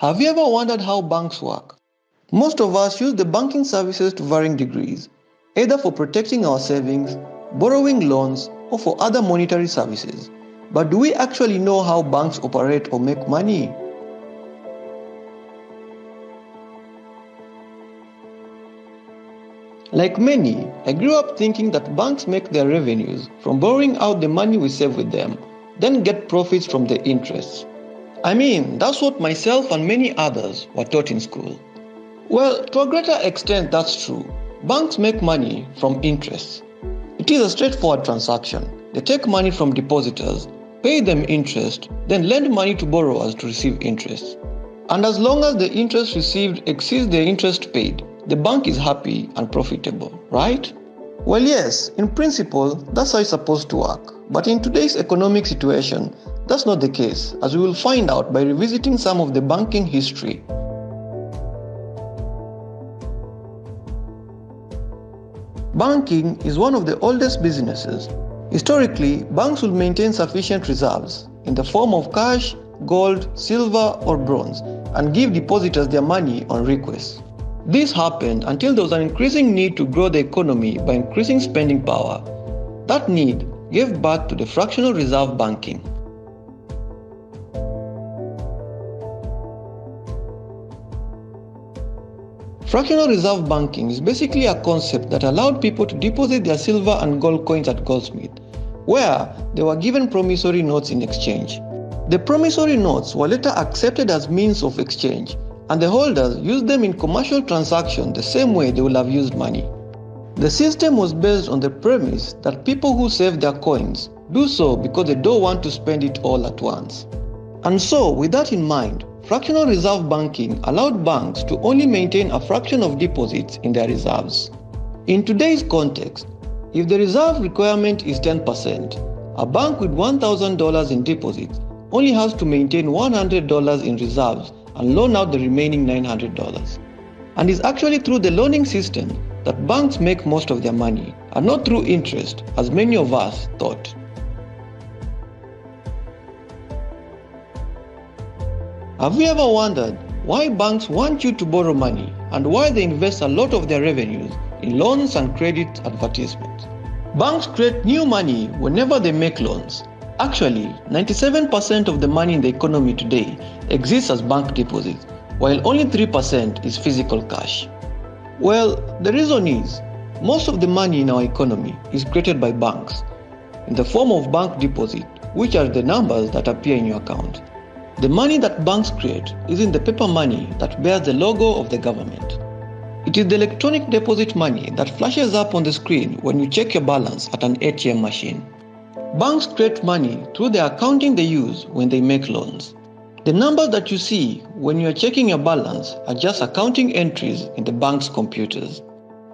Have you ever wondered how banks work? Most of us use the banking services to varying degrees, either for protecting our savings, borrowing loans, or for other monetary services. But do we actually know how banks operate or make money? Like many, I grew up thinking that banks make their revenues from borrowing out the money we save with them, then get profits from the interest. I mean, that's what myself and many others were taught in school. Well, to a greater extent, that's true. Banks make money from interest. It is a straightforward transaction. They take money from depositors, pay them interest, then lend money to borrowers to receive interest. And as long as the interest received exceeds the interest paid, the bank is happy and profitable, right? Well, yes, in principle, that's how it's supposed to work. But in today's economic situation, that's not the case, as we will find out by revisiting some of the banking history. Banking is one of the oldest businesses. Historically, banks will maintain sufficient reserves in the form of cash, gold, silver, or bronze, and give depositors their money on request. This happened until there was an increasing need to grow the economy by increasing spending power. That need gave birth to the fractional reserve banking. Fractional reserve banking is basically a concept that allowed people to deposit their silver and gold coins at Goldsmith, where they were given promissory notes in exchange. The promissory notes were later accepted as means of exchange, and the holders used them in commercial transactions the same way they would have used money. The system was based on the premise that people who save their coins do so because they don't want to spend it all at once. And so, with that in mind, fractional reserve banking allowed banks to only maintain a fraction of deposits in their reserves. In today's context, if the reserve requirement is 10%, a bank with $1,000 in deposits only has to maintain $100 in reserves and loan out the remaining $900. And it's actually through the loaning system that banks make most of their money, and not through interest, as many of us thought. Have you ever wondered why banks want you to borrow money and why they invest a lot of their revenues in loans and credit advertisements? Banks create new money whenever they make loans. Actually, 97% of the money in the economy today exists as bank deposits, while only 3% is physical cash. Well, the reason is, most of the money in our economy is created by banks, in the form of bank deposit, which are the numbers that appear in your account. The money that banks create isn't the paper money that bears the logo of the government. It is the electronic deposit money that flashes up on the screen when you check your balance at an ATM machine. Banks create money through the accounting they use when they make loans. The numbers that you see when you are checking your balance are just accounting entries in the bank's computers.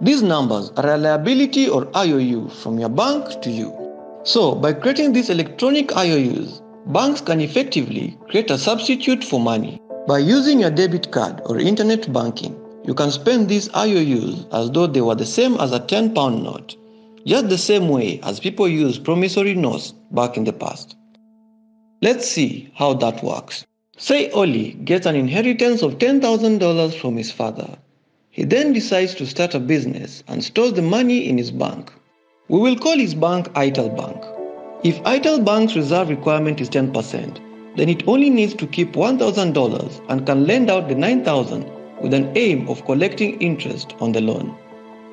These numbers are a liability or IOU from your bank to you. So, by creating these electronic IOUs, banks can effectively create a substitute for money. By using your debit card or internet banking, you can spend these IOUs as though they were the same as a £10 note, just the same way as people used promissory notes back in the past. Let's see how that works. Say Oli gets an inheritance of $10,000 from his father. He then decides to start a business and stores the money in his bank. We will call his bank Ital Bank. If Ital Bank's reserve requirement is 10%, then it only needs to keep $1,000 and can lend out the $9,000 with an aim of collecting interest on the loan.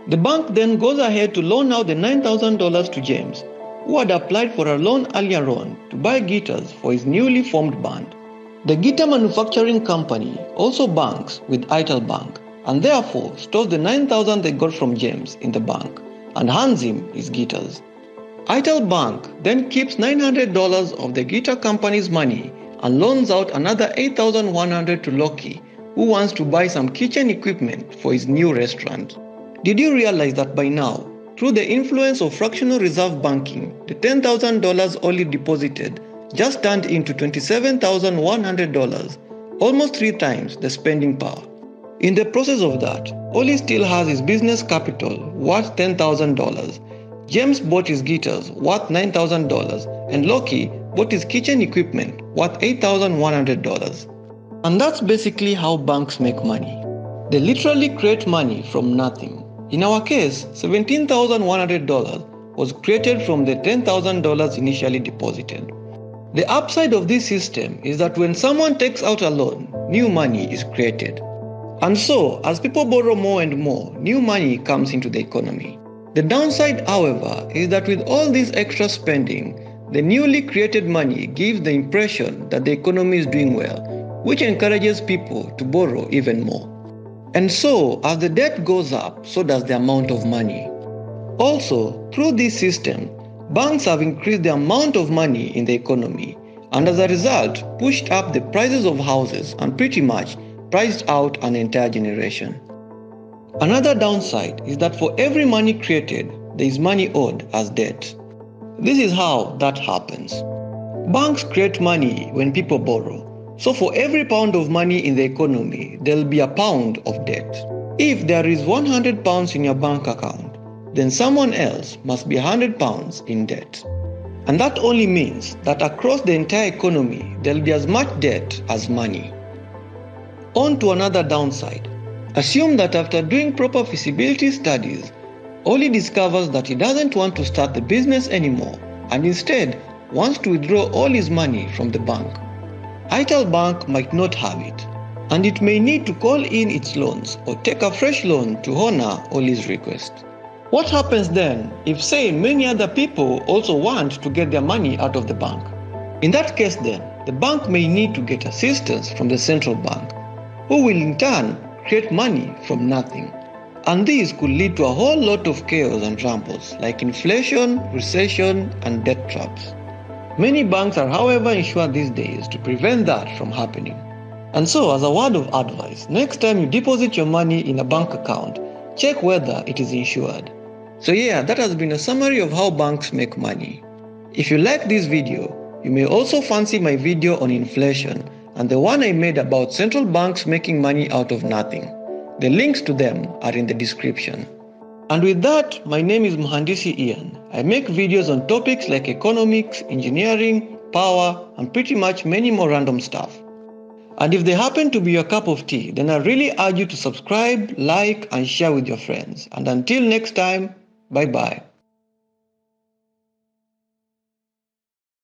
The bank then goes ahead to loan out the $9,000 to James, who had applied for a loan earlier on to buy guitars for his newly formed band. The guitar manufacturing company also banks with Ital Bank and therefore stores the $9,000 they got from James in the bank and hands him his guitars. Ital Bank then keeps $900 of the guitar company's money and loans out another $8,100 to Loki, who wants to buy some kitchen equipment for his new restaurant. Did you realize that by now, through the influence of fractional reserve banking, the $10,000 Oli deposited just turned into $27,100, almost 3 times the spending power. In the process of that, Oli still has his business capital worth $10,000. James bought his guitars worth $9,000 and Loki bought his kitchen equipment worth $8,100. And that's basically how banks make money. They literally create money from nothing. In our case, $17,100 was created from the $10,000 initially deposited. The upside of this system is that when someone takes out a loan, new money is created. And so, as people borrow more and more, new money comes into the economy. The downside, however, is that with all this extra spending, the newly created money gives the impression that the economy is doing well, which encourages people to borrow even more. And so, as the debt goes up, so does the amount of money. Also, through this system, banks have increased the amount of money in the economy and as a result pushed up the prices of houses and pretty much priced out an entire generation. Another downside is that for every money created, there is money owed as debt. This is how that happens. Banks create money when people borrow. So for every pound of money in the economy, there will be a pound of debt. If there is 100 pounds in your bank account, then someone else must be 100 pounds in debt. And that only means that across the entire economy, there will be as much debt as money. On to another downside. Assume that after doing proper feasibility studies, Oli discovers that he doesn't want to start the business anymore and instead wants to withdraw all his money from the bank. Untitled Bank might not have it, and it may need to call in its loans or take a fresh loan to honor Oli's request. What happens then if, say, many other people also want to get their money out of the bank? In that case then, the bank may need to get assistance from the central bank, who will in turn create money from nothing. And this could lead to a whole lot of chaos and troubles like inflation, recession, and debt traps. Many banks are, however, insured these days to prevent that from happening. And so, as a word of advice, next time you deposit your money in a bank account, check whether it is insured. So yeah, that has been a summary of how banks make money. If you like this video, you may also fancy my video on inflation and the one I made about central banks making money out of nothing. The links to them are in the description. And with that, my name is Mhandisi Ian. I make videos on topics like economics, engineering, power, and pretty much many more random stuff. And if they happen to be your cup of tea, then I really urge you to subscribe, like, and share with your friends. And until next time, bye-bye.